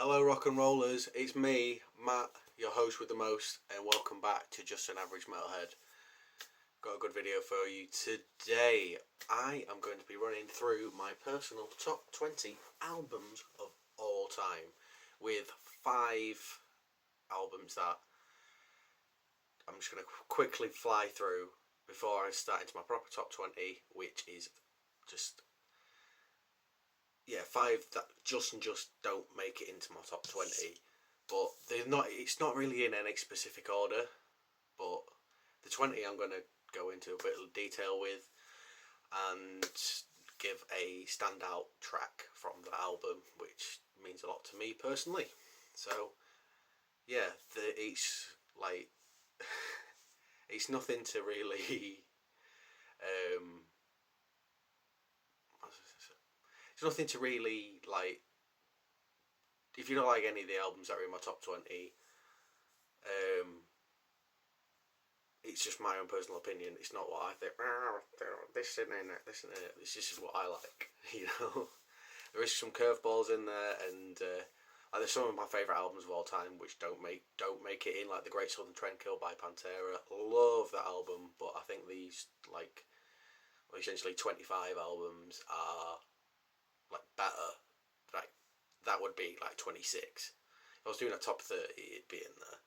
Hello, rock and rollers. It's me, Matt, your host with the most, and welcome back to Just an Average Metalhead. Got a good video for you today. I am going to be running through my personal top 20 albums of all time, with 5 albums that I'm just going to quickly fly through before I start into my proper top 20, which is just 5 that just don't make it into my top 20. But they're not. It's not really in any specific order. But the 20 I'm going to go into a bit of detail with and give a standout track from the album, which means a lot to me personally. So yeah, it's like it's nothing to really. It's nothing to really like. If you don't like any of the albums that are in my top 20, it's just my own personal opinion. It's not what I think. This isn't in it. This isn't it. This is just what I like. You know, there is some curveballs in there, and there's some of my favourite albums of all time which don't make it in, like The Great Southern Trendkill by Pantera. Love that album, but I think these essentially 25 albums are like better. Like that would be like 26. If I was doing a top 30, it'd be in there.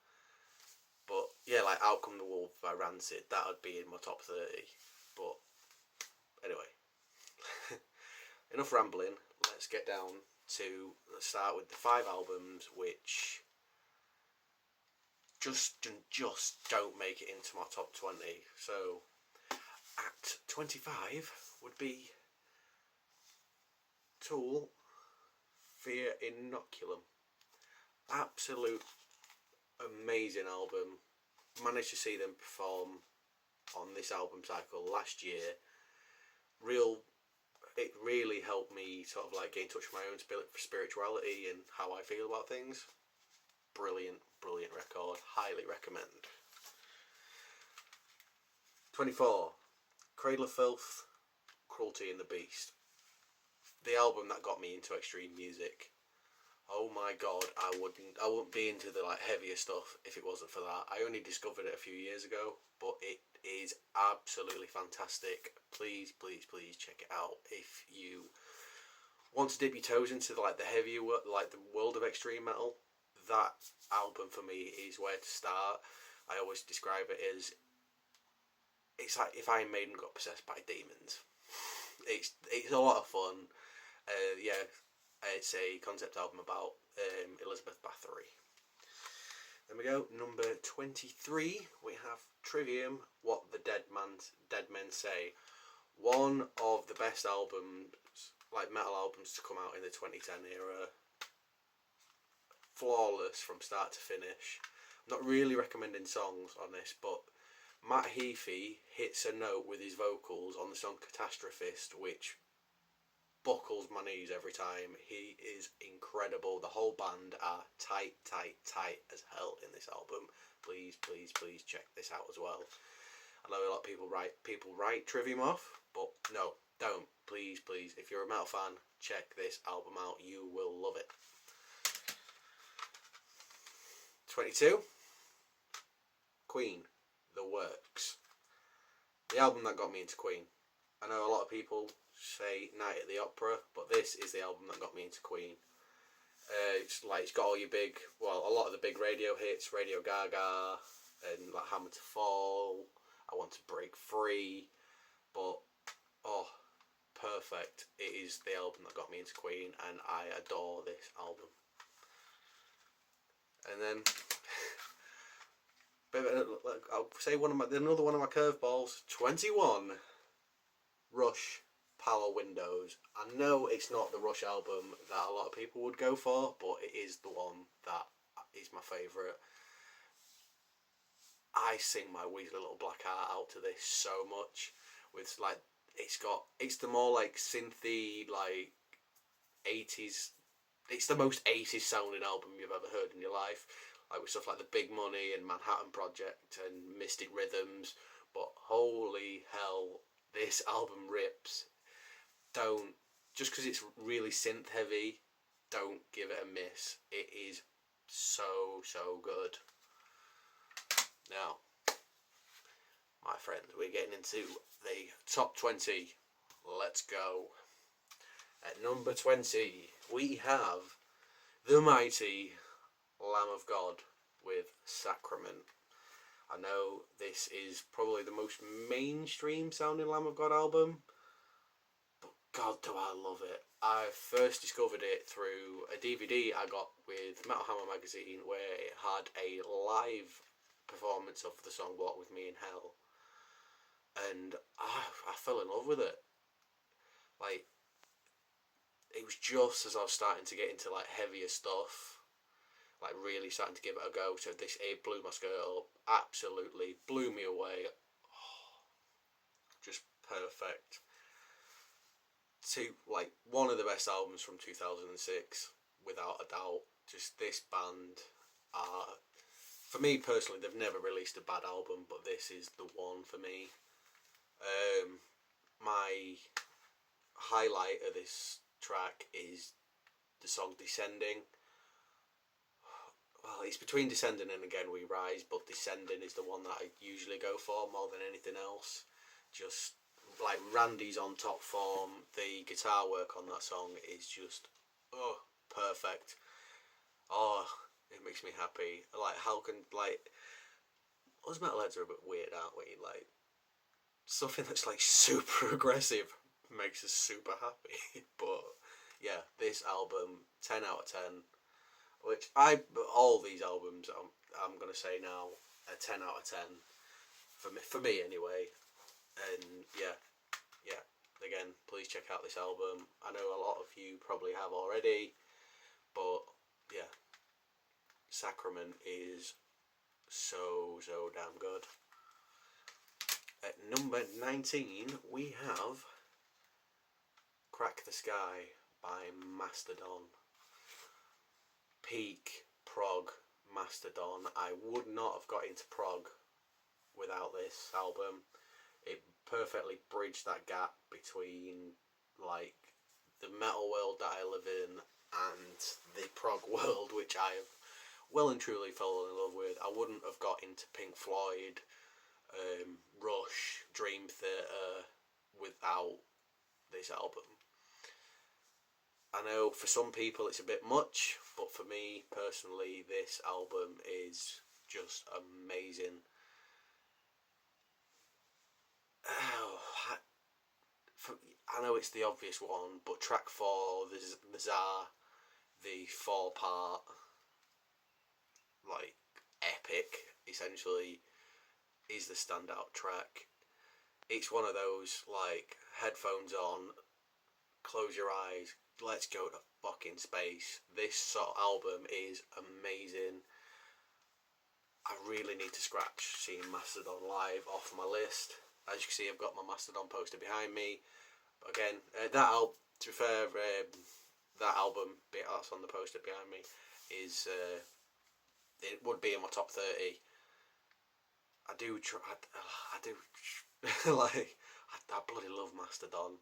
But yeah, like Out Come the Wolf by Rancid, that would be in my top 30. But anyway, enough rambling. Let's get down to, let's start with the 5 albums which just don't make it into my top 20. So at 25 would be Tool, Fear Inoculum. Absolute amazing album. Managed to see them perform on this album cycle last year. It really helped me sort of like get in touch with my own spirituality and how I feel about things. Brilliant record. Highly recommend. 24. Cradle of Filth, Cruelty and the Beast. The album that got me into extreme music. Oh my god, I wouldn't be into the like heavier stuff if it wasn't for that. I only discovered it a few years ago, but it is absolutely fantastic. Please check it out if you want to dip your toes into like the heavier, like the world of extreme metal. That album for me is where to start. I always describe it as, it's like if Iron Maiden got possessed by demons. It's a lot of fun. It's a concept album about Elizabeth Bathory. Then we go, number 23, we have Trivium, What the Dead Men Say. One of the best albums, like metal albums to come out in the 2010 era. Flawless from start to finish. I'm not really recommending songs on this, but Matt Heafy hits a note with his vocals on the song Catastrophist, which buckles my knees every time. He is incredible. The whole band are tight as hell in this album. Please check this out as well. I know a lot of people write Trivium off, but no, don't. Please, if you're a metal fan, check this album out. You will love it. 22. Queen, The Works. The album that got me into Queen. I know a lot of people say Night at the Opera, but this is the album that got me into Queen. It's got all your a lot of the big radio hits, Radio Gaga, and like Hammer to Fall, I Want to Break Free, but perfect. It is the album that got me into Queen, and I adore this album. And then I'll say another one of my curveballs. 21. Rush, Power Windows. I know it's not the Rush album that a lot of people would go for, but it is the one that is my favourite. I sing my weasel little black heart out to this so much. With like, it's the more like synthy, like 80s. It's the most 80s sounding album you've ever heard in your life. Like with stuff like The Big Money and Manhattan Project and Mystic Rhythms. But holy hell, this album rips. Just because it's really synth heavy, don't give it a miss. It is so good. Now, my friend, we're getting into the top 20. Let's go. At number 20, we have the mighty Lamb of God with Sacrament. I know this is probably the most mainstream sounding Lamb of God album, but God, do I love it. I first discovered it through a DVD I got with Metal Hammer magazine, where it had a live performance of the song Walk With Me in Hell, and I fell in love with it. Like, it was just as I was starting to get into like heavier stuff, like really starting to give it a go. So this, it blew my skirt up, absolutely blew me away. Oh, just perfect. Like one of the best albums from 2006, without a doubt. Just this band are, for me personally, they've never released a bad album, but this is the one for me. My highlight of this track is the song Descending. Well, it's between Descending and Again We Rise, but Descending is the one that I usually go for more than anything else. Just like Randy's on top form, the guitar work on that song is just perfect. Oh, it makes me happy. Like, how can, like, us metalheads are a bit weird, aren't we? Like, something that's like super aggressive makes us super happy. But yeah, this album, 10 out of 10. Which all these albums, I'm gonna say now, a 10 out of 10 for me anyway. And yeah. Again, please check out this album. I know a lot of you probably have already, but yeah, Sacrament is so damn good. At number 19, we have Crack the Sky by Mastodon. Peak prog Mastodon. I would not have got into prog without this album. It perfectly bridged that gap between like the metal world that I live in and the prog world, which I have well and truly fallen in love with. I wouldn't have got into Pink Floyd, Rush, Dream Theater without this album. I know for some people it's a bit much, but for me personally, this album is just amazing. I know it's the obvious one, but track 4, the Tsar, the 4-part, like, epic, essentially, is the standout track. It's one of those, like, headphones on, close your eyes, let's go to fucking space. This sort of album is amazing. I really need to scratch seeing Mastodon live off my list. As you can see, I've got my Mastodon poster behind me. Again, to be fair, that album bit that's on the poster behind me is it would be in my top 30. I do like I bloody love Mastodon.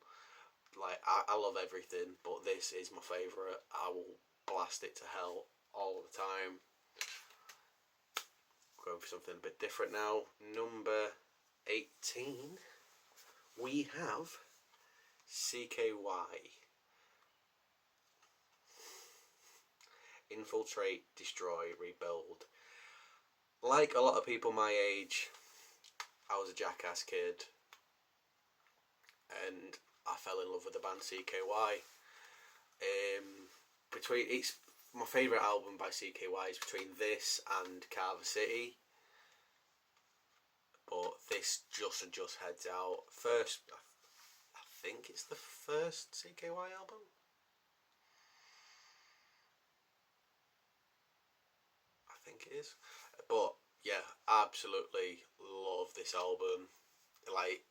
Like I love everything, but this is my favourite. I will blast it to hell all the time. Going for something a bit different now. Number 18, we have CKY. Infiltrate, Destroy, Rebuild. Like a lot of people my age, I was a Jackass kid, and I fell in love with the band CKY. It's my favourite album by CKY is between this and Carver City, but this just heads out. First, I think it's the first CKY album. I think it is. But yeah, absolutely love this album. Like,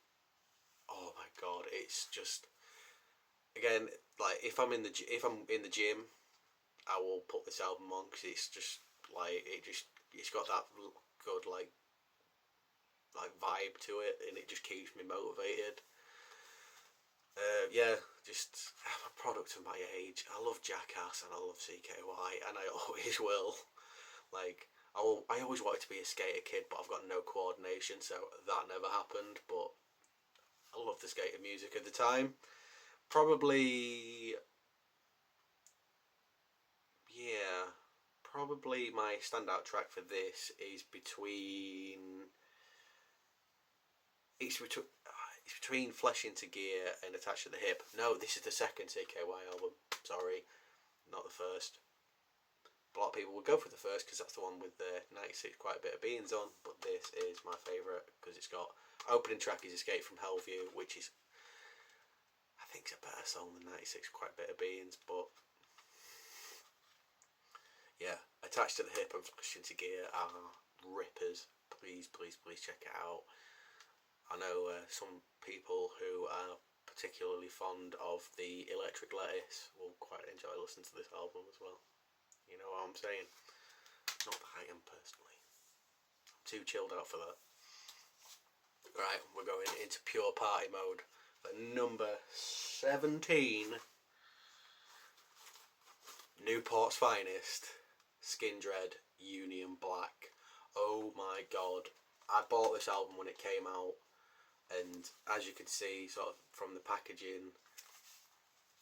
oh my god, it's just, again, like if I'm in the gym, I will put this album on because it's just like it's got that good like vibe to it, and it just keeps me motivated. Yeah, just I'm a product of my age. I love Jackass and I love CKY, and I always will. Like, I always wanted to be a skater kid, but I've got no coordination, so that never happened. But I love the skater music at the time. Probably, yeah, probably my standout track for this is it's between Flesh into Gear and Attached to the Hip. No, this is the second CKY album. Sorry, not the first. A lot of people would go for the first because that's the one with the 96 quite a bit of beans on, but this is my favourite because it's got opening track is Escape from Hellview, which is I think it's a better song than 96 quite a bit of beans, but yeah, Attached to the Hip and Flesh into Gear are rippers. Please, please, please check it out. I know some people who are particularly fond of the Electric Lettuce will quite enjoy listening to this album as well. You know what I'm saying? Not that I am personally. I'm too chilled out for that. Right, we're going into pure party mode. For number 17, Newport's Finest, Skindred, Union Black. Oh my god. I bought this album when it came out, and as you can see, sort of from the packaging,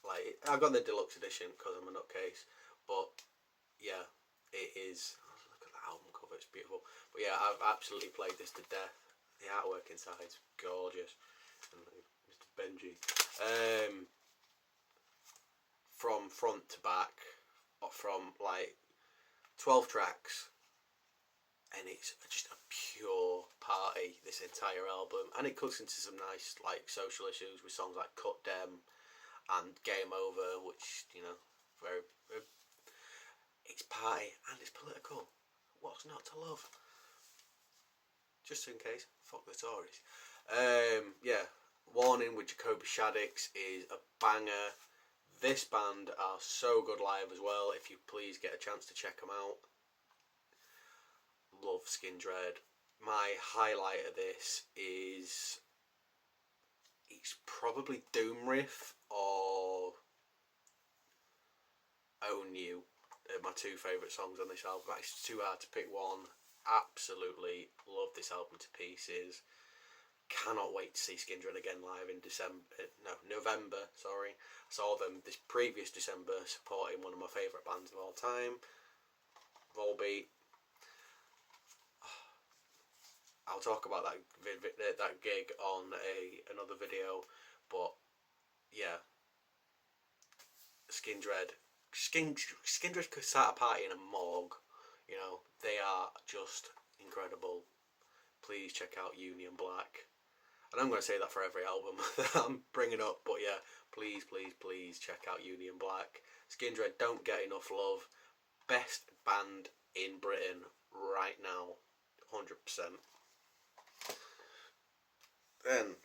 like I got the deluxe edition because I'm a nutcase, but yeah, it is. Look at the album cover; it's beautiful. But yeah, I've absolutely played this to death. The artwork inside is gorgeous. And Mr. Benji, from front to back, from like 12 tracks, and it's just a pure party, this entire album, and it cuts into some nice like social issues with songs like Cut Dem and Game Over, which, you know, very, very it's party and it's political. What's not to love? Just in case, fuck the Tories. Yeah, Warning with Jacoby Shaddix is a banger. This band are so good live as well. If you please get a chance to check them out. Love Skindred. My highlight of this is it's probably Doom Riff or Own You. They're my two favourite songs on this album. It's too hard to pick one. Absolutely love this album to pieces. Cannot wait to see Skindred again live in November. Sorry, I saw them this previous December supporting one of my favourite bands of all time, Volbeat. I'll talk about that gig on another video, but yeah, Skindred could start a party in a morgue. You know, they are just incredible. Please check out Union Black. And I'm going to say that for every album that I'm bringing up, but yeah, please, please, please check out Union Black. Skindred don't get enough love. Best band in Britain right now, 100%. Then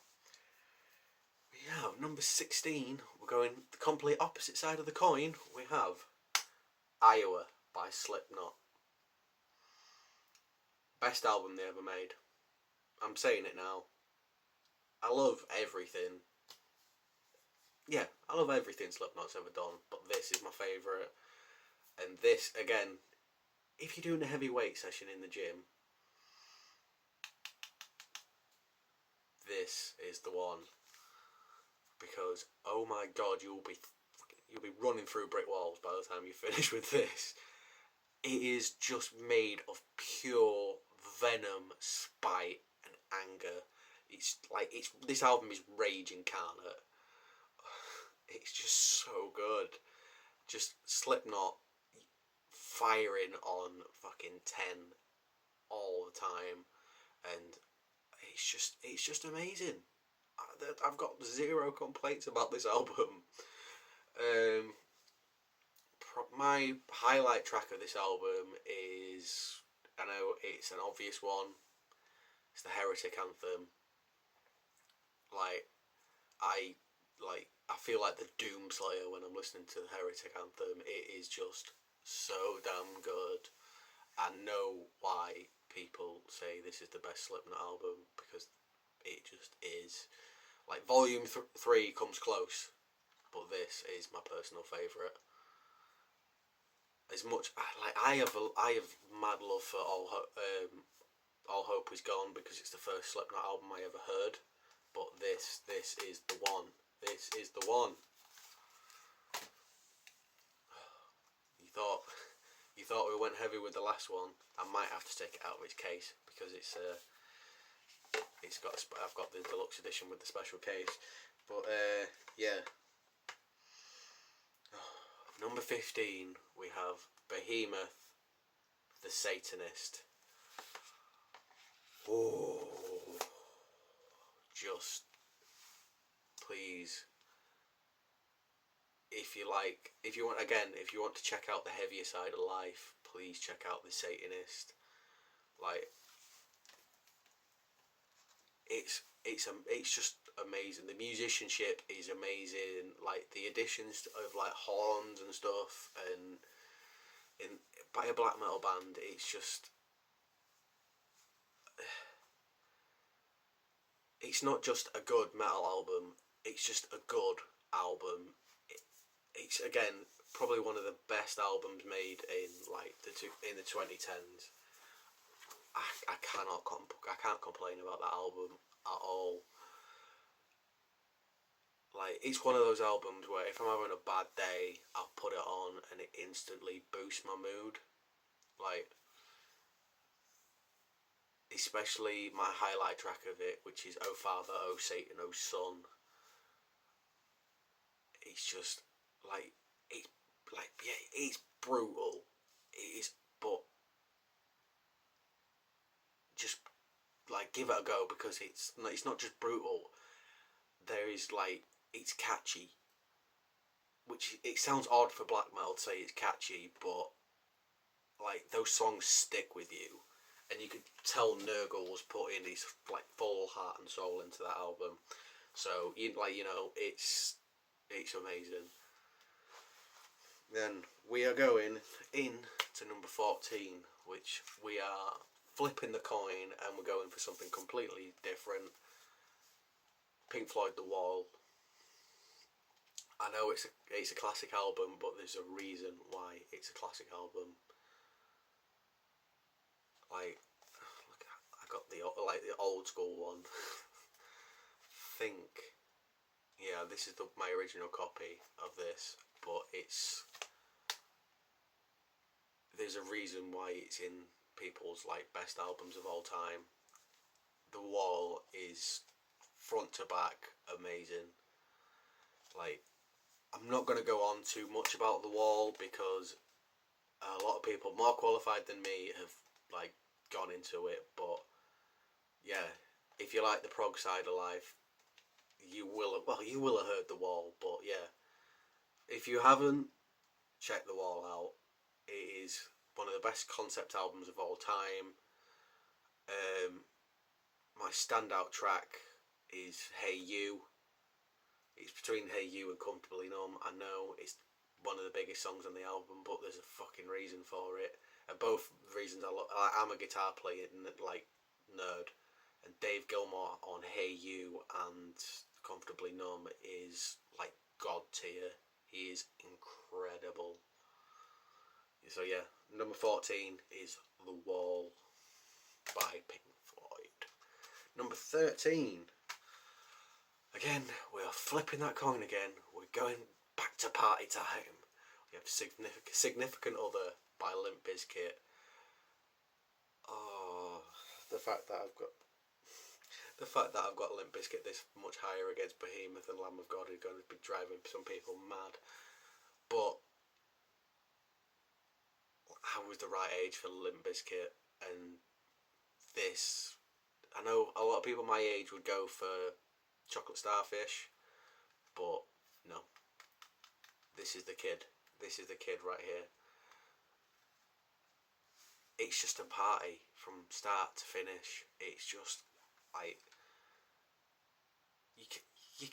we have number 16. We're going the complete opposite side of the coin. We have Iowa by Slipknot. Best album they ever made. I'm saying it now. I love everything. Yeah, I love everything Slipknot's ever done, but this is my favourite. And this, again, if you're doing a heavy weight session in the gym, this is the one. Because, oh my god, you'll be running through brick walls by the time you finish with this. It is just made of pure venom, spite, and anger. It's like this album is rage incarnate. It's just so good. Just Slipknot firing on fucking 10 all the time, and it's just amazing. I've got zero complaints about this album. My highlight track of this album is, I know it's an obvious one, it's the Heretic Anthem. Like, I feel like the Doomslayer when I'm listening to the Heretic Anthem. It is just so damn good. I know why people say this is the best Slipknot album, because it just is. Like Volume 3 comes close, but this is my personal favourite. As much like I have mad love for All Hope Is Gone because it's the first Slipknot album I ever heard. But this is the one. This is the one. You thought we went heavy with the last one. I might have to take it out of its case because I've got the deluxe edition with the special case. But yeah. Number 15 we have Behemoth, the Satanist. Oh, just please, if you want to check out the heavier side of life, please check out the Satanist. Like, it's just amazing. The musicianship is amazing. Like the additions of like horns and stuff, and by a black metal band, it's just. It's not just a good metal album. It's just a good album. It's again probably one of the best albums made in like in the 2010s. I can't complain about that album at all. Like, it's one of those albums where if I'm having a bad day, I'll put it on and it instantly boosts my mood. Like, especially my highlight track of it, which is "Oh Father, Oh Satan, Oh Son." It's just it's brutal. It is, but just like give it a go because it's not just brutal. There is it's catchy, which it sounds odd for black metal to say it's catchy, but like those songs stick with you, and you could tell Nurgle was putting his like full heart and soul into that album. So it's amazing. Then we are going in to number 14, which we are flipping the coin and we're going for something completely different. Pink Floyd The Wall. I know it's a classic album, but there's a reason why it's a classic album. Like, look, I got the old school one. This is my original copy of this, but there's a reason why it's in people's best albums of all time. The Wall is front to back amazing. Like, I'm not going to go on too much about The Wall because a lot of people more qualified than me have gone into it, but yeah, if you like the prog side of life, you will have heard The Wall. But yeah, if you haven't, check The Wall out. It is one of the best concept albums of all time. My standout track is Hey You. It's between Hey You and Comfortably Numb. I know it's one of the biggest songs on the album, but there's a fucking reason for it. And both reasons I'm a guitar playing nerd, and Dave Gilmour on Hey You and Comfortably Numb is god tier. He is incredible. So yeah, number 14 is The Wall by Pink Floyd. Number 13. Again, we are flipping that coin again. We're going back to party time. We have Significant Other by Limp Bizkit. Oh, the fact that I've got Limp Bizkit this much higher against Behemoth and Lamb of God is going to be driving some people mad. But I was the right age for Limp Bizkit, and this, I know a lot of people my age would go for Chocolate Starfish, but no. This is the kid. This is the kid right here. It's just a party from start to finish. It's just you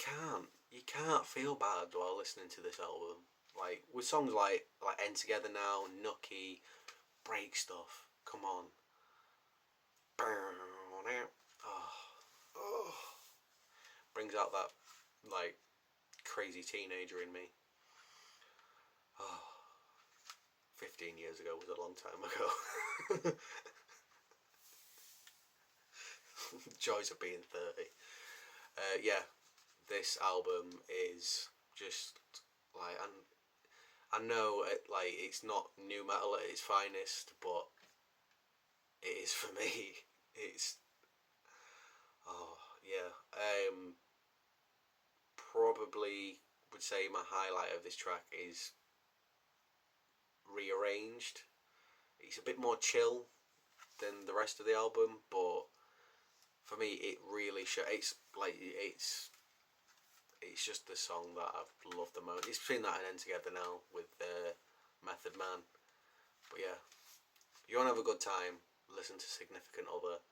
can't feel bad while listening to this album. With songs like End Together Now, Nookie, Break Stuff. Come on. Oh. Brings out that like crazy teenager in me. Oh, 15 years ago was a long time ago. Joys of being 30. Yeah, this album is just like, and I know it, like it's not new metal at its finest, but it is for me. It's oh yeah. Probably would say my highlight of this track is Rearranged. It's a bit more chill than the rest of the album, but for me, it really it's like it's just the song that I've loved the most. It's between that and End Together now with Method Man. But yeah, you want to have a good time, listen to Significant Other.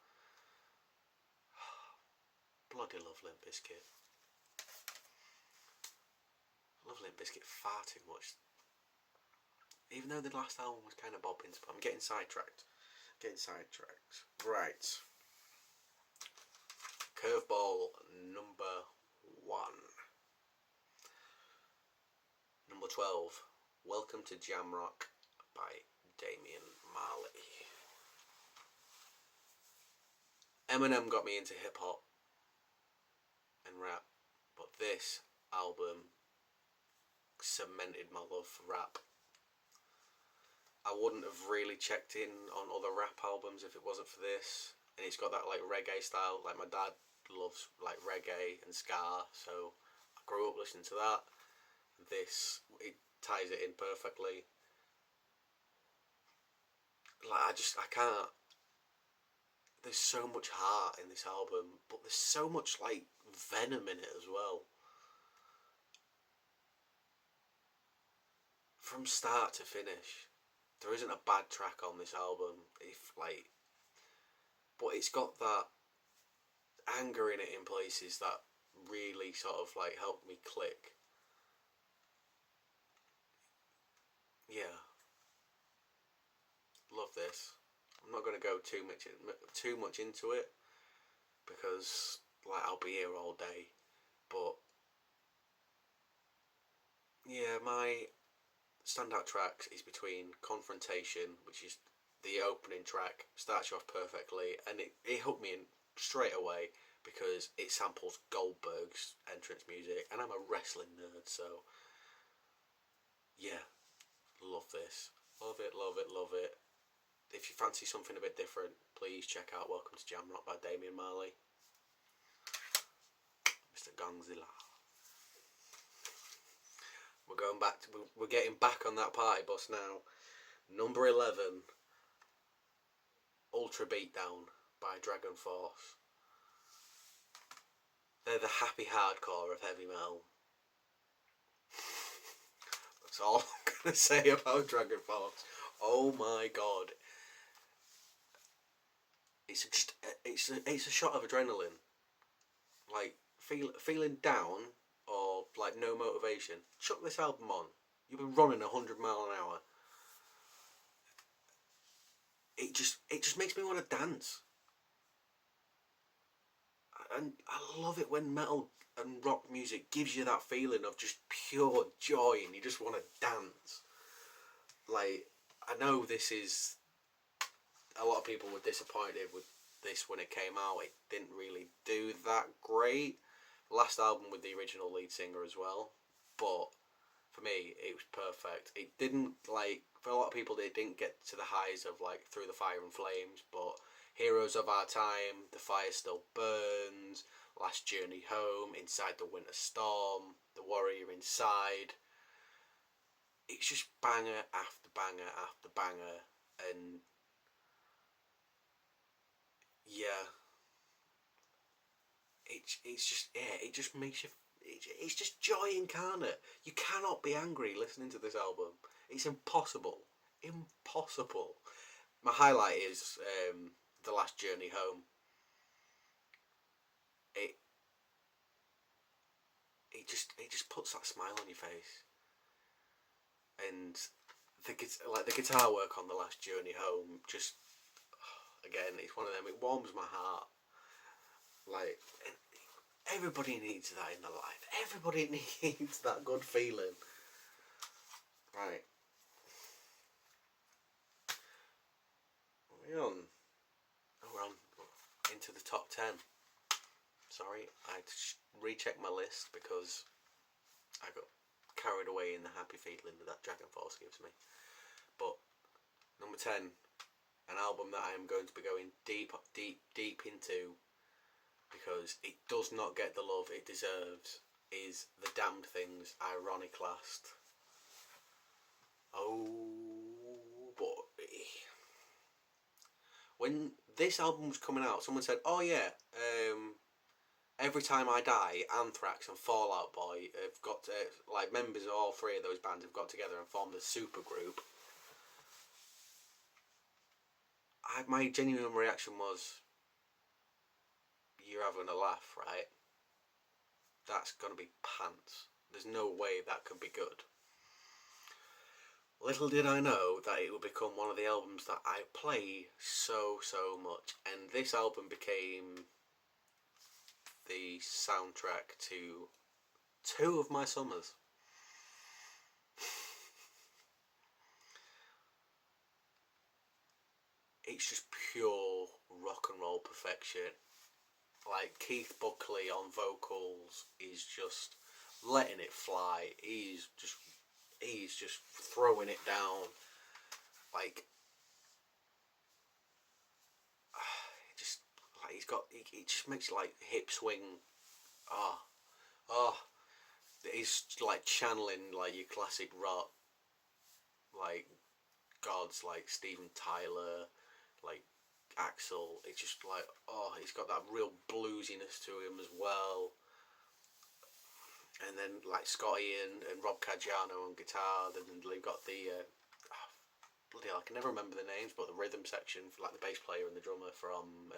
Bloody love Limp Bizkit. Love Limp Bizkit far too much. Even though the last album was kind of bopping, but I'm getting sidetracked. Right. Curveball number 1. Number 12. Welcome to Jamrock by Damian Marley. Eminem got me into hip hop and rap, but this album cemented my love for rap. I wouldn't have really checked in on other rap albums if it wasn't for this. And it's got that like reggae style. Like my dad loves like reggae and ska, so I grew up listening to that. This, it ties it in perfectly. Like I can't. There's so much heart in this album, but there's so much like venom in it as well. From start to finish, there isn't a bad track on this album. But it's got that anger in it in places that really sort of like helped me click. Yeah, love this. I'm not going to go too much into it because like I'll be here all day. But yeah, my standout tracks is between Confrontation, which is the opening track, starts you off perfectly, and it hooked me in straight away because it samples Goldberg's entrance music, and I'm a wrestling nerd, so yeah, love this. Love it, love it, love it. If you fancy something a bit different, please check out Welcome to Jamrock by Damian Marley. Mr. Gongzilla. We're getting back on that party bus now. Number 11, Ultra Beatdown by Dragon Force. They're the happy hardcore of heavy metal. That's all I'm going to say about Dragon Force. Oh my god. It's a shot of adrenaline. Like, feeling down or like no motivation, chuck this album on. You've been running 100 mile an hour. It just makes me want to dance. And I love it when metal and rock music gives you that feeling of just pure joy and you just want to dance. Like, I know this is... A lot of people were disappointed with this when it came out. It didn't really do that great. Last album with the original lead singer as well. But for me, it was perfect. It didn't, like... For a lot of people, it didn't get to the highs of, like, Through the Fire and Flames, but... Heroes of Our Time, The Fire Still Burns, Last Journey Home, Inside the Winter Storm, The Warrior Inside. It's just banger after banger after banger, and yeah, it just makes you. It's just joy incarnate. You cannot be angry listening to this album. It's impossible. Impossible. My highlight is The Last Journey Home. It just puts that smile on your face, and the guitar work on The Last Journey Home just, again, it's one of them. It warms my heart. Like, Everybody needs that in their life. Everybody needs that good feeling. Right. We're on. Oh, we're on into the top 10. Sorry, I had to recheck my list because I got carried away in the happy feeling that Dragon Force gives me. But number 10, an album that I am going to be going deep into because it does not get the love it deserves, is The Damned Things Ironiclast. Oh boy. When this album was coming out, someone said, oh yeah, Every Time I Die, Anthrax and Fall Out Boy have got, like, members of all three of those bands have got together and formed a super group. My genuine reaction was, you're having a laugh, right? That's gonna be pants. There's no way that could be good. Little did I know that it would become one of the albums that I play so much, and this album became the soundtrack to two of my summers. It's just pure rock and roll perfection. Like, Keith Buckley on vocals is just letting it fly. He's just throwing it down. Like, just like he just makes like hip swing. He's like channeling like your classic rock, like gods like Steven Tyler, like Axl. It's just like, he's got that real bluesiness to him as well. And then like Scott Ian and Rob Caggiano on guitar. Then they've got the bloody hell, I can never remember the names, but the rhythm section for like the bass player and the drummer from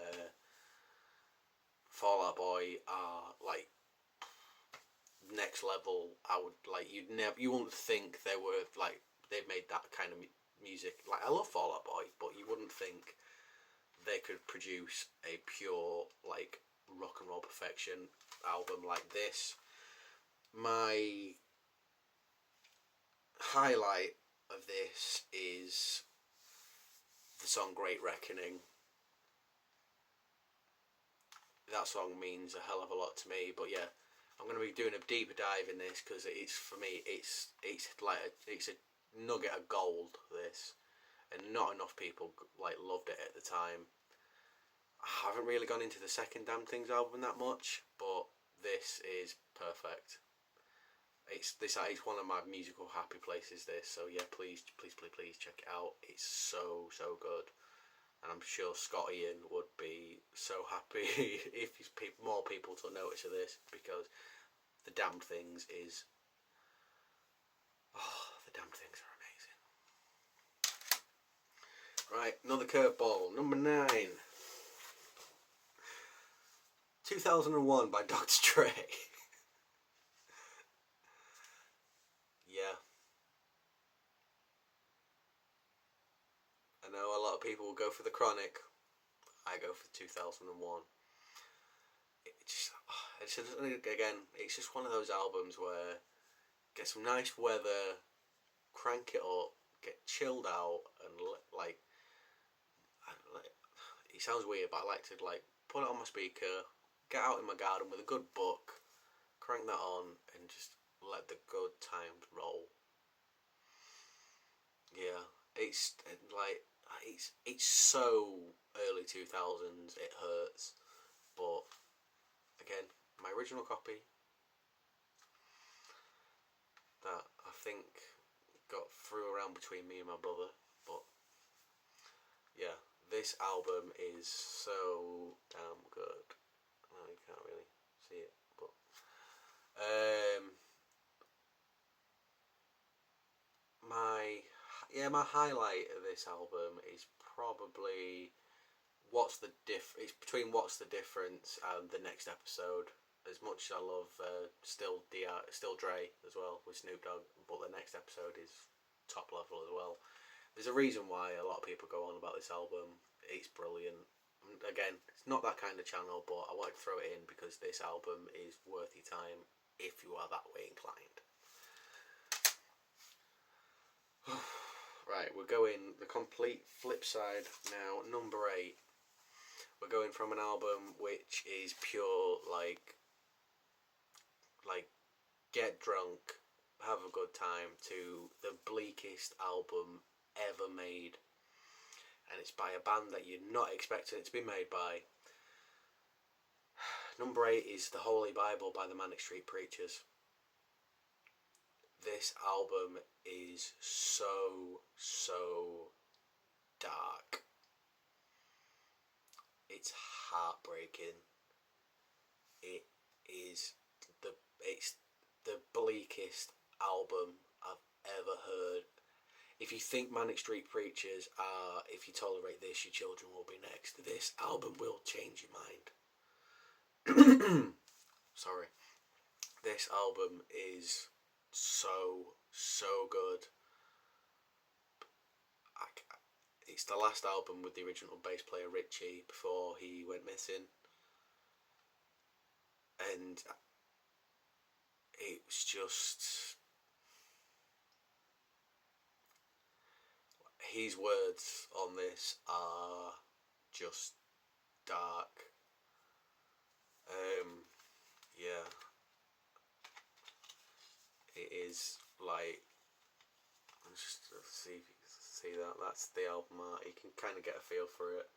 Fall Out Boy are like next level. I would like you wouldn't think they were like they've made that kind of music. Like, I love Fall Out Boy, but you wouldn't think they could produce a pure like rock and roll perfection album like this. My highlight of this is the song Great Reckoning. That song means a hell of a lot to me, but yeah, I'm going to be doing a deeper dive in this because it's, for me, it's a nugget of gold, this, and not enough people like loved it at the time. I haven't really gone into the second Damn Things album that much, but this is perfect. It's one of my musical happy places, this, so yeah, please check it out. It's so good, and I'm sure Scott Ian would be so happy if more people took notice of this, because The Damned Things is, The Damned Things are amazing. Right, another curveball, number 9. 2001 by Dr. Dre. Yeah. I know a lot of people will go for The Chronic. I go for 2001. It's just one of those albums where get some nice weather, crank it up, get chilled out, and like, it sounds weird, but I like to like put it on my speaker, get out in my garden with a good book, crank that on, and just let the good times roll. Yeah, it's like it's so early 2000s, it hurts, but again, my original copy that I think got through around between me and my brother, but yeah, this album is so damn good. No, you can't really see it, but my highlight of this album is probably it's between What's the Difference and The Next Episode. As much as I love Still Dre as well with Snoop Dogg, but The Next Episode is top level as well. There's a reason why a lot of people go on about this album. It's brilliant. Again, it's not that kind of channel, but I wanted to throw it in because this album is worth your time if you are that way inclined. Right, we're going the complete flip side now. Number 8. We're going from an album which is pure like get drunk, have a good time, to the bleakest album ever made. And it's by a band that you're not expecting it to be made by. Number 8 is The Holy Bible by the Manic Street Preachers. This album is so dark. It's heartbreaking. It's the bleakest album I've ever heard. If you think Manic Street Preachers are If You Tolerate This, Your Children Will Be Next, this album will change your mind. Sorry. This album is so good. It's the last album with the original bass player Richie before he went missing. And it's just... his words on this are just dark. Yeah. It is like... just see if you can see that. That's the album art. You can kind of get a feel for it.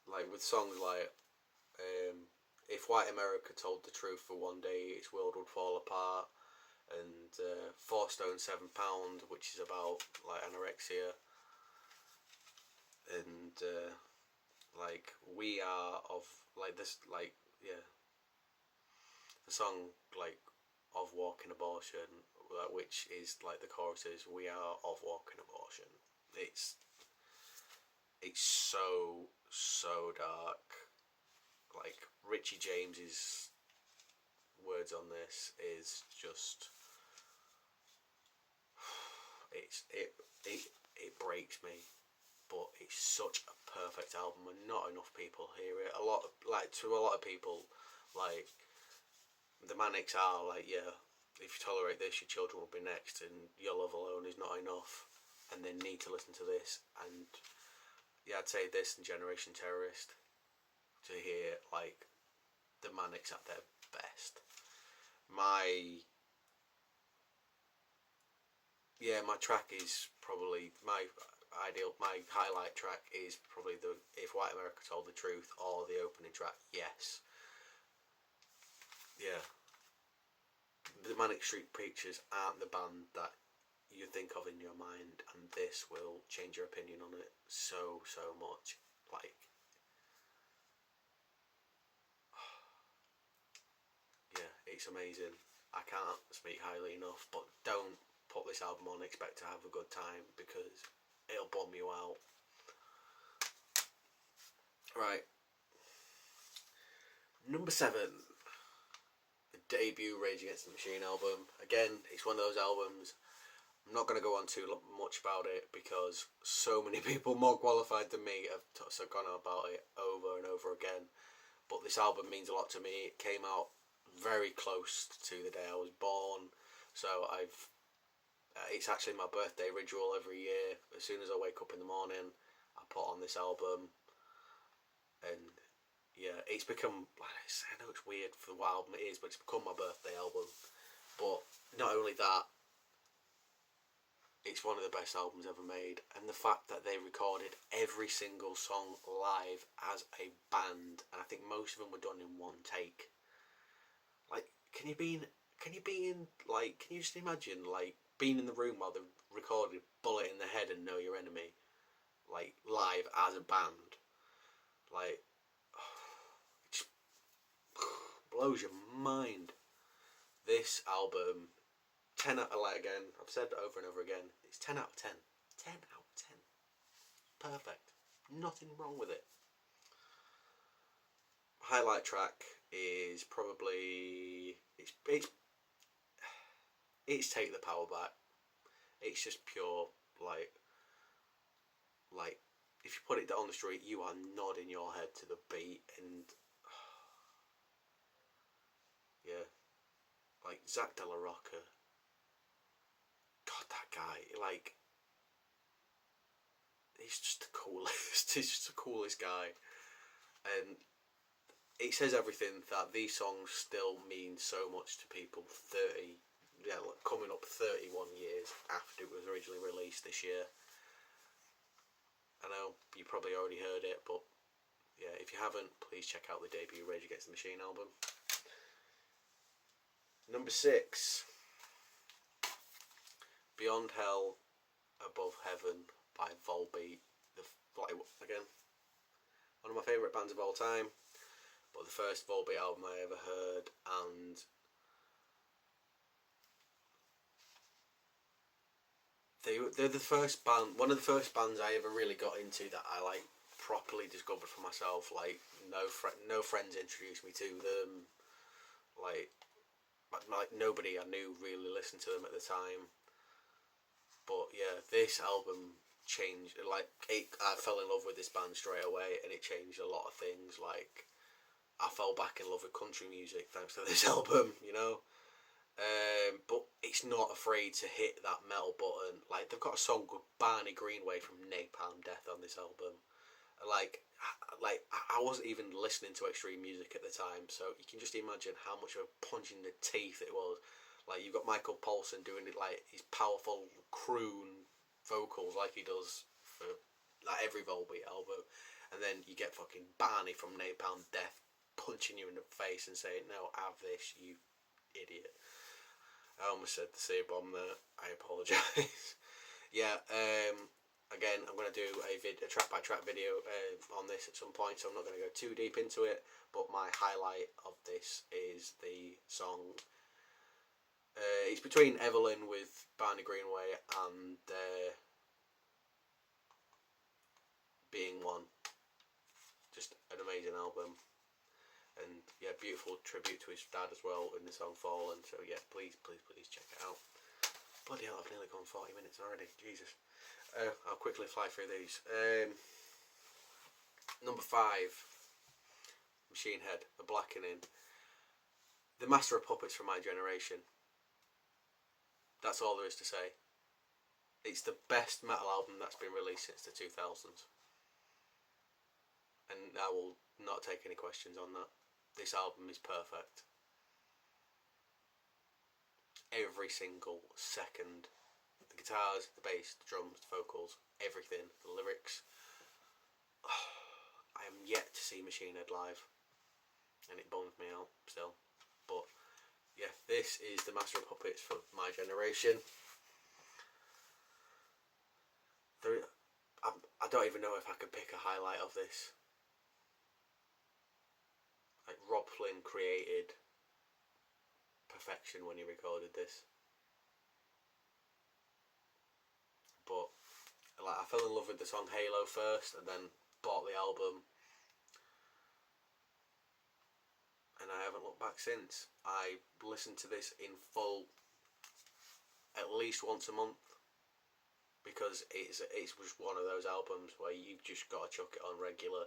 Like with songs like If White America Told the Truth for One Day, Its World Would Fall Apart, and 4 Stone 7 Pound, which is about like anorexia, and like We Are of like this, like, yeah, the song like Of Walking Abortion, which is like the chorus is We Are of Walking Abortion. It's so dark. Like Richie James's words on this is just it breaks me, but it's such a perfect album and not enough people hear it. To a lot of people, like the Manics are like, yeah, if you tolerate this, your children will be next, and Your Love Alone is not enough, and they need to listen to this. And yeah, I'd say this and Generation Terrorist to hear like the Manics at their best. My track is probably my highlight track is probably the If White America Told the Truth or the opening track, Yes. Yeah. The Manic Street Preachers aren't the band that you think of in your mind, and this will change your opinion on it so much. Like, yeah, it's amazing. I can't speak highly enough, but don't put this album on expect to have a good time because it'll bum you out. Right. Number 7. The debut Rage Against the Machine album. Again, it's one of those albums. I'm not going to go on too much about it because so many people more qualified than me have gone on about it over and over again. But this album means a lot to me. It came out very close to the day I was born, so it's actually my birthday ritual every year. As soon as I wake up in the morning, I put on this album, and yeah, it's become, I know it's weird for what album it is, but it's become my birthday album. But not only that, it's one of the best albums ever made, and the fact that they recorded every single song live as a band, and I think most of them were done in one take. Like, can you just imagine like being in the room while they recorded Bullet in the Head and Know Your Enemy, like live as a band? Like, it just blows your mind. This album, 10 out of, like, again, I've said it over and over again, it's 10 out of 10. 10 out of 10. Perfect. Nothing wrong with it. Highlight track is probably it's Take the Power Back. It's just pure like if you put it down the street, you are nodding your head to the beat, and yeah, like Zach De La Rocca. God, that guy, like, he's just the coolest. He's just the coolest guy, and it says everything that these songs still mean so much to people. 30, yeah, coming up 31 years after it was originally released this year. I know you probably already heard it, but yeah, if you haven't, please check out the debut Rage Against the Machine album. Number 6, Beyond Hell, Above Heaven by Volbeat. Again, one of my favourite bands of all time, but the first Volbeat album I ever heard, and they're the first band, one of the first bands I ever really got into that I like properly discovered for myself. Like no friends introduced me to them. Like nobody I knew really listened to them at the time. But yeah, this album changed. Like I fell in love with this band straight away, and it changed a lot of things. Like I fell back in love with country music thanks to this album. You know. But it's not afraid to hit that metal button. Like they've got a song called Barney Greenway from Napalm Death on this album. Like I wasn't even listening to extreme music at the time, so you can just imagine how much of a punch in the teeth it was. Like you've got Michael Paulson doing it like his powerful croon vocals like he does for like every Volbeat album, and then you get fucking Barney from Napalm Death punching you in the face and saying, "No, have this, you idiot." I almost said the C-bomb there. I apologise. Yeah, again, I'm going to do a track-by-track video on this at some point, so I'm not going to go too deep into it, but my highlight of this is the song. It's between Evelyn with Barney Greenway and Being One. Just an amazing album. And yeah, beautiful tribute to his dad as well in the song Fallen. So yeah, please check it out. Bloody hell, I've nearly gone 40 minutes already. Jesus. I'll quickly fly through these. Number 5, Machine Head, The Blackening. The master of puppets from my generation. That's all there is to say. It's the best metal album that's been released since the 2000s. And I will not take any questions on that. This album is perfect. Every single second. The guitars, the bass, the drums, the vocals, everything, the lyrics. I am yet to see Machine Head live, and it bums me out still. But yeah, this is the master of puppets for my generation. I don't even know if I could pick a highlight of this. Like Rob Flynn created perfection when he recorded this. But like I fell in love with the song Halo first, and then bought the album, and I haven't looked back since. I listen to this in full at least once a month, because it's just one of those albums where you've just got to chuck it on regular.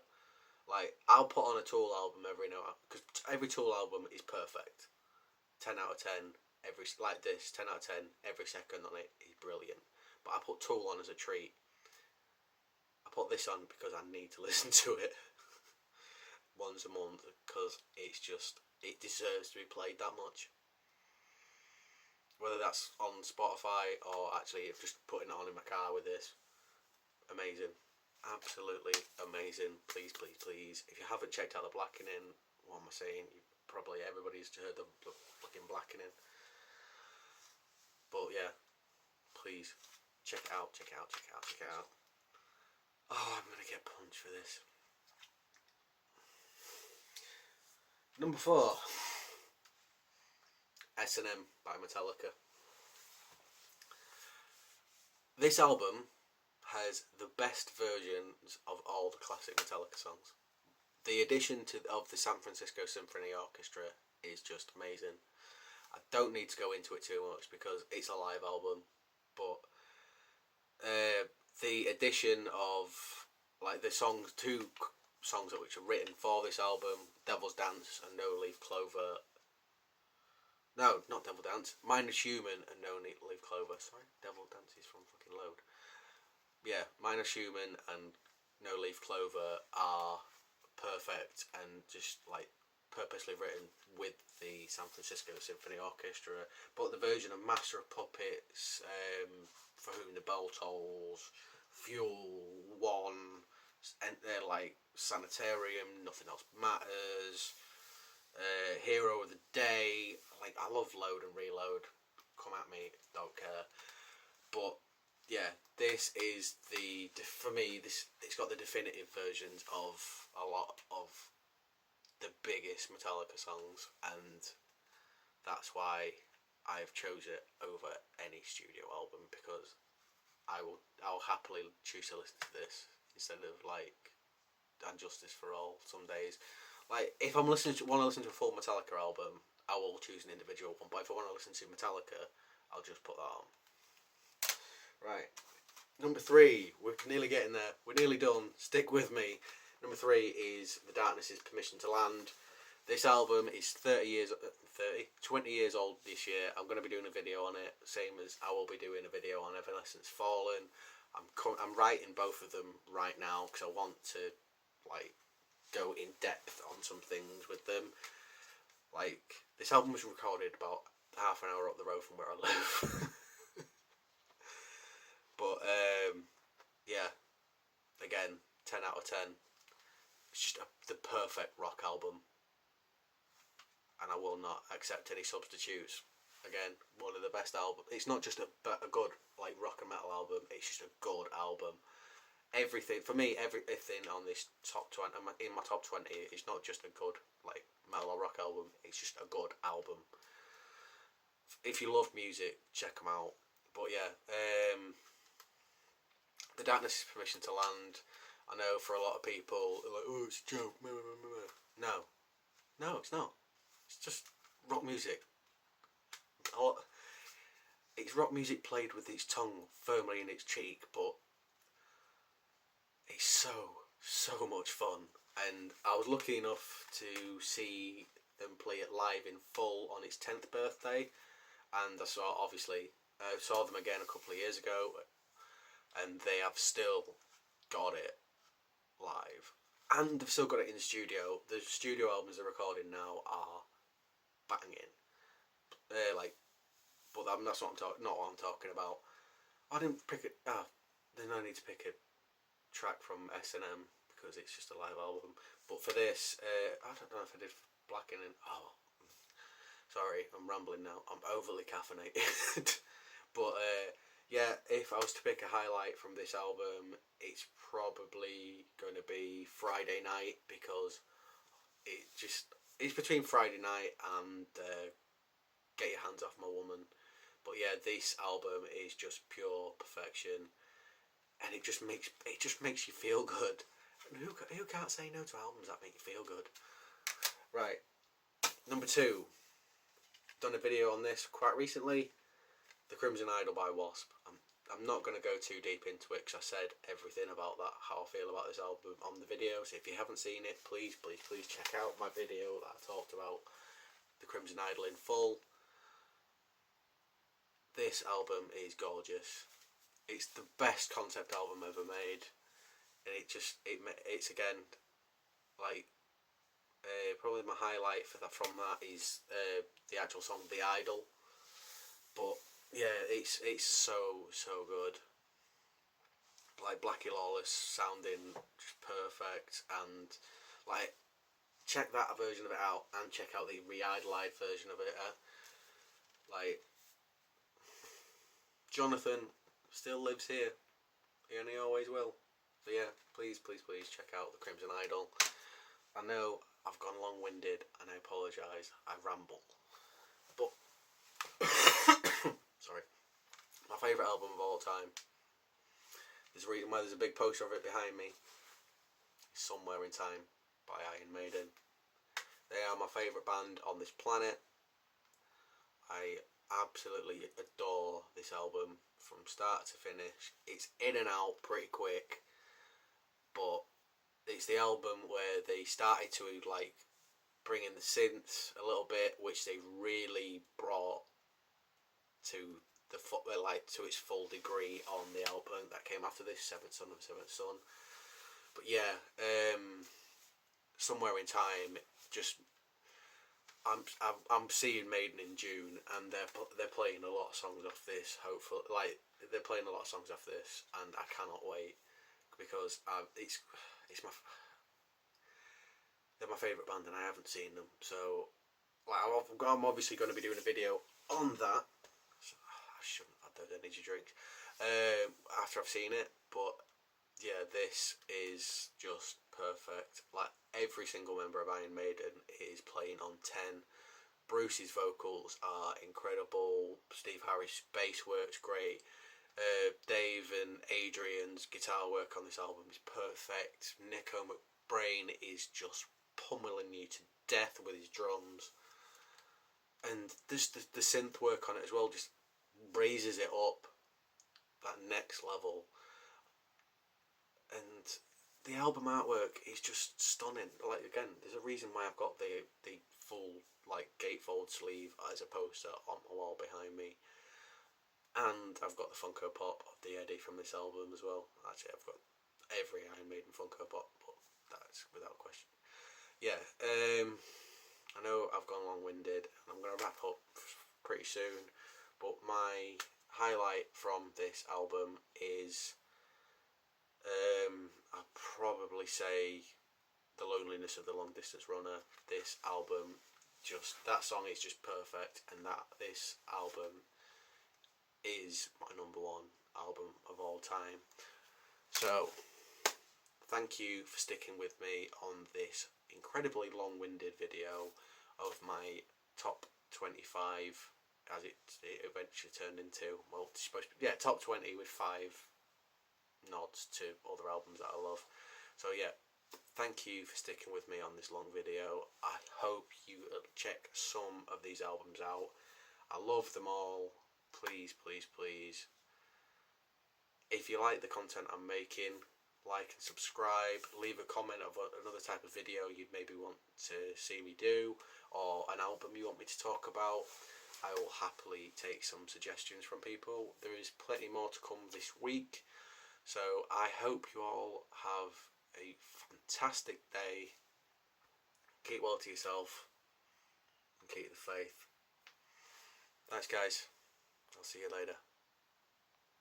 Like I'll put on a Tool album every now, because every Tool album is perfect. 10 out of 10 every, like this, 10 out of 10 every second on it is brilliant. But I put Tool on as a treat. I put this on because I need to listen to it once a month, because it's just, it deserves to be played that much. Whether that's on Spotify or actually just putting it on in my car with this. Amazing. Absolutely amazing. Please. If you haven't checked out The Blackening, what am I saying? Probably everybody's heard the fucking Blackening. But yeah, please check it out. Oh, I'm gonna get punched for this. Number 4, S&M by Metallica. This album has the best versions of all the classic Metallica songs. The addition of the San Francisco Symphony Orchestra is just amazing. I don't need to go into it too much because it's a live album, but the addition of like the two songs which are written for this album, Devil's Dance and No Leaf Clover. No, not Devil Dance. Minus Human and No Leaf Clover. Sorry, Devil Dance is from fucking Load. Yeah, Minus Human and No Leaf Clover are perfect and just like purposely written with the San Francisco Symphony Orchestra. But the version of Master of Puppets, For Whom the Bell Tolls, Fuel, One, and they're like Sanitarium, Nothing Else Matters, Hero of the Day. Like, I love Load and Reload. Come at me, don't care. But yeah, this is for me, it's got the definitive versions of a lot of the biggest Metallica songs, and that's why I've chose it over any studio album, because I'll happily choose to listen to this instead of like And Justice for All some days. Like, if I'm want to listen to a full Metallica album, I will choose an individual one. But if I want to listen to Metallica, I'll just put that on. Right, number 3. We're nearly getting there. We're nearly done. Stick with me. Number 3 is The Darkness is Permission to Land. This album is 20 years old this year. I'm going to be doing a video on it, same as I will be doing a video on Evanescence Fallen. I'm writing both of them right now because I want to like go in depth on some things with them. Like, this album was recorded about half an hour up the road from where I live. But yeah, again, 10 out of 10. It's just the perfect rock album, and I will not accept any substitutes. Again, one of the best albums. It's not just a good like rock and metal album. It's just a good album. Everything for me, everything on this top 20, in my top 20, is not just a good like metal or rock album. It's just a good album. If you love music, check them out. But yeah, The Darkness is Permission to Land. I know for a lot of people, they're like, oh, it's a joke. No, it's not. It's just rock music. It's rock music played with its tongue firmly in its cheek, but it's so much fun. And I was lucky enough to see them play it live in full on its 10th birthday, and I saw them again a couple of years ago, and they have still got it live, and they've still got it in the studio. The studio albums they're recording now are banging. But that's not what I'm talking about. I didn't pick it. There's no need to pick a track from S&M because it's just a live album. But for this, I don't know if I did Blacking and sorry, I'm rambling now. I'm overly caffeinated. But yeah, if I was to pick a highlight from this album, it's probably going to be Friday Night, because it's between Friday Night and Get Your Hands Off My Woman. But yeah, this album is just pure perfection, and it just makes you feel good. And who can't say no to albums that make you feel good? Right, number 2. Done a video on this quite recently. The Crimson Idol by Wasp. I'm not going to go too deep into it because I said everything about that, how I feel about this album on the video. So if you haven't seen it, please check out my video that I talked about The Crimson Idol in full. This album is gorgeous. It's the best concept album ever made, and it's again like probably my highlight from that is the actual song The Idol. But yeah, it's so good. Like, Blackie Lawless sounding just perfect, and like, check that version of it out and check out the re-idolized version of it. Like, Jonathan still lives here, and he always will. So yeah, please check out The Crimson Idol. I know I've gone long-winded, and I apologise. I ramble, but sorry. My favourite album of all time. There's a reason why there's a big poster of it behind me. Somewhere in Time by Iron Maiden. They are my favourite band on this planet. I absolutely adore this album from start to finish. It's in and out pretty quick. but it's the album where they started to like bring in the synths a little bit, which they really brought to to its full degree on the album that came after this, Seventh Son of Seventh Son. But yeah, Somewhere in Time, just I'm seeing Maiden in June, and they're playing a lot of songs off this. Hopefully, like they're playing a lot of songs off this, and I cannot wait because it's my they're my favourite band, and I haven't seen them. So like I'm obviously going to be doing a video on that. So, I shouldn't have had those energy drinks after I've seen it, but yeah, this is just perfect. Like every single member of Iron Maiden is playing on 10. Bruce's vocals are incredible. Steve Harris' bass works great. Dave and Adrian's guitar work on this album is perfect. Nico McBrain is just pummeling you to death with his drums. And this the synth work on it as well just raises it up that next level. And the album artwork is just stunning. Like again, there's a reason why I've got the full like gatefold sleeve as a poster on the wall behind me, and I've got the Funko Pop of the Eddie from this album as well. Actually, I've got every Iron Maiden Funko Pop, but that's without question. Yeah, I know I've gone long-winded, and I'm going to wrap up pretty soon. But my highlight from this album is I'd probably say The Loneliness of the Long Distance Runner. This album, that song is just perfect, and this album is my number one album of all time. So thank you for sticking with me on this incredibly long-winded video of my top 25, as it eventually turned into, well, it's supposed to be, yeah, top 20 with 5 nods to other albums that I love. So yeah, thank you for sticking with me on this long video. I hope you check some of these albums out. I love them all. Please, please, please, if you like the content I'm making, like and subscribe. Leave a comment of another type of video you'd maybe want to see me do, or an album you want me to talk about. I will happily take some suggestions from people. There is plenty more to come this week, so I hope you all have a fantastic day. Keep well to yourself and keep the faith. Thanks guys, I'll see you later.